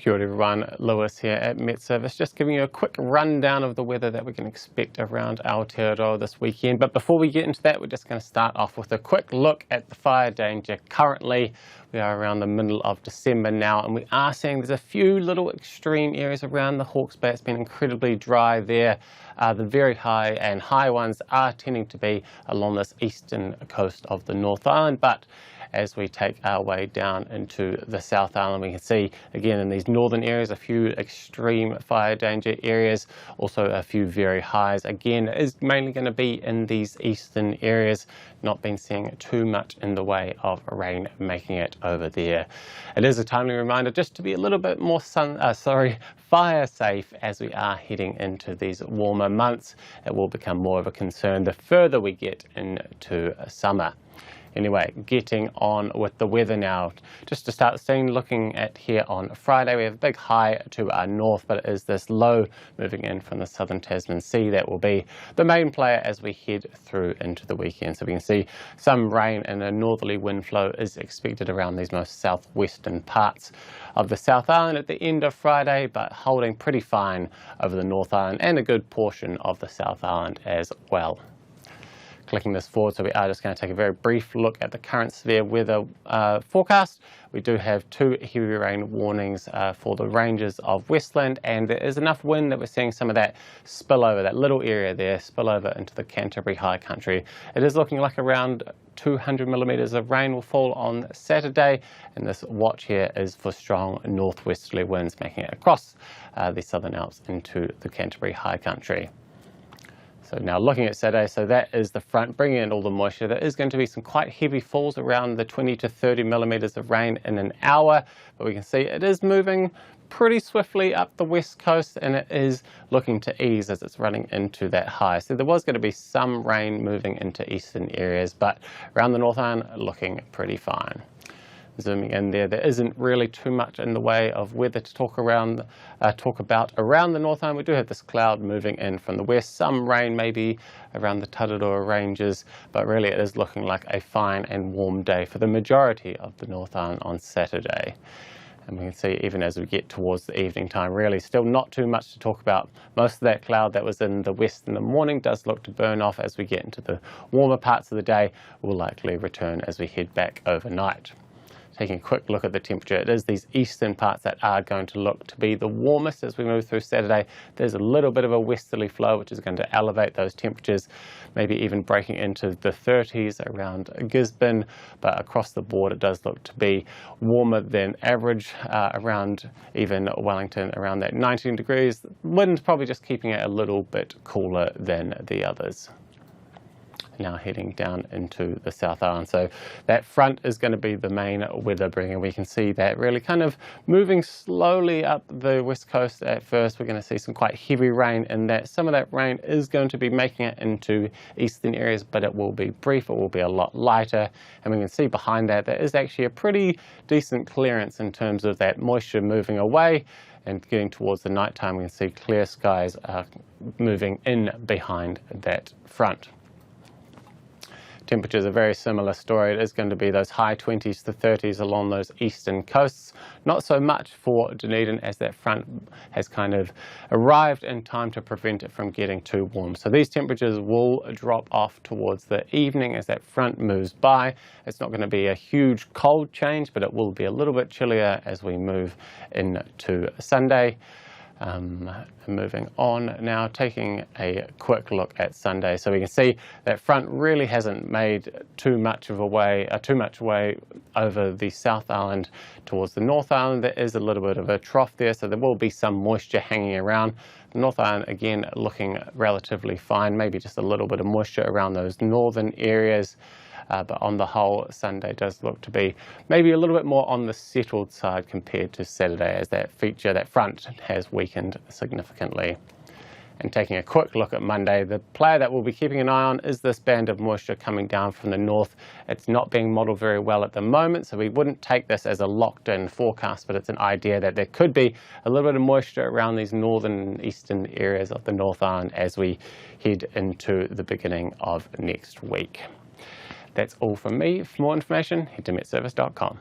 Kia ora everyone, Lewis here at Met Service, just giving you a quick rundown of the weather that we can expect around Aotearoa this weekend. But before we get into that, we're just going to start off with a quick look at the fire danger. Currently, we are around the middle of December now, and we are seeing there's a few little extreme areas around the Hawke's Bay. It's been incredibly dry there. The very high ones are tending to be along this eastern coast of the North Island, but as we take our way down into the South Island, we can see again in these northern areas a few extreme fire danger areas, also a few very highs. Again, it is mainly going to be in these eastern areas, not been seeing too much in the way of rain making it over there. It is a timely reminder just to be a little bit more fire safe as we are heading into these warmer months. It will become more of a concern the further we get into summer. Anyway, getting on with the weather now. Just to start the scene, looking at here on Friday, we have a big high to our north, but it is this low moving in from the southern Tasman Sea that will be the main player as we head through into the weekend. So we can see some rain and a northerly wind flow is expected around these most southwestern parts of the South Island at the end of Friday, but holding pretty fine over the North Island and a good portion of the South Island as well. Clicking this forward, so we are just going to take a very brief look at the current severe weather forecast. We do have two heavy rain warnings for the ranges of Westland, and there is enough wind that we're seeing some of that spillover, that little area there, spill over into the Canterbury High Country. It is looking like around 200 millimetres of rain will fall on Saturday, and this watch here is for strong northwesterly winds making it across the Southern Alps into the Canterbury High Country. So now looking at Saturday, so that is the front bringing in all the moisture. There is going to be some quite heavy falls, around the 20 to 30 millimetres of rain in an hour, but we can see it is moving pretty swiftly up the west coast, and it is looking to ease as it's running into that high. So there was going to be some rain moving into eastern areas, but around the North Island looking pretty fine. Zooming in there, there isn't really too much in the way of weather to talk about around the North Island. We do have this cloud moving in from the west, some rain maybe around the Tararoa ranges, but really it is looking like a fine and warm day for the majority of the North Island on Saturday. And we can see even as we get towards the evening time, really still not too much to talk about. Most of that cloud that was in the west in the morning does look to burn off as we get into the warmer parts of the day. Will likely return as we head back overnight. Taking a quick look at the temperature, it is these eastern parts that are going to look to be the warmest as we move through Saturday. There's a little bit of a westerly flow which is going to elevate those temperatures, maybe even breaking into the 30s around Gisborne, but across the board it does look to be warmer than average, around even Wellington, around that 19 degrees. Wind probably just keeping it a little bit cooler than the others. Now heading down into the South Island. So that front is going to be the main weather bringer. We can see that really kind of moving slowly up the west coast at first. We're going to see some quite heavy rain, and that some of that rain is going to be making it into eastern areas, but it will be brief, it will be a lot lighter. And we can see behind that there is actually a pretty decent clearance in terms of that moisture moving away. And getting towards the night time, we can see clear skies moving in behind that front. Temperatures are a very similar story. It is going to be those high 20s to 30s along those eastern coasts. Not so much for Dunedin, as that front has kind of arrived in time to prevent it from getting too warm. So these temperatures will drop off towards the evening as that front moves by. It's not going to be a huge cold change, but it will be a little bit chillier as we move into Sunday. Moving on now, taking a quick look at Sunday. So we can see that front really hasn't made too much way over the South Island towards the North Island. There is a little bit of a trough there, so there will be some moisture hanging around. The North Island again looking relatively fine, maybe just a little bit of moisture around those northern areas. But on the whole, Sunday does look to be maybe a little bit more on the settled side compared to Saturday, as that front has weakened significantly. And taking a quick look at Monday, the player that we'll be keeping an eye on is this band of moisture coming down from the north. It's not being modelled very well at the moment, so we wouldn't take this as a locked-in forecast, but it's an idea that there could be a little bit of moisture around these northern and eastern areas of the North Island as we head into the beginning of next week. That's all from me. For more information, head to metservice.com.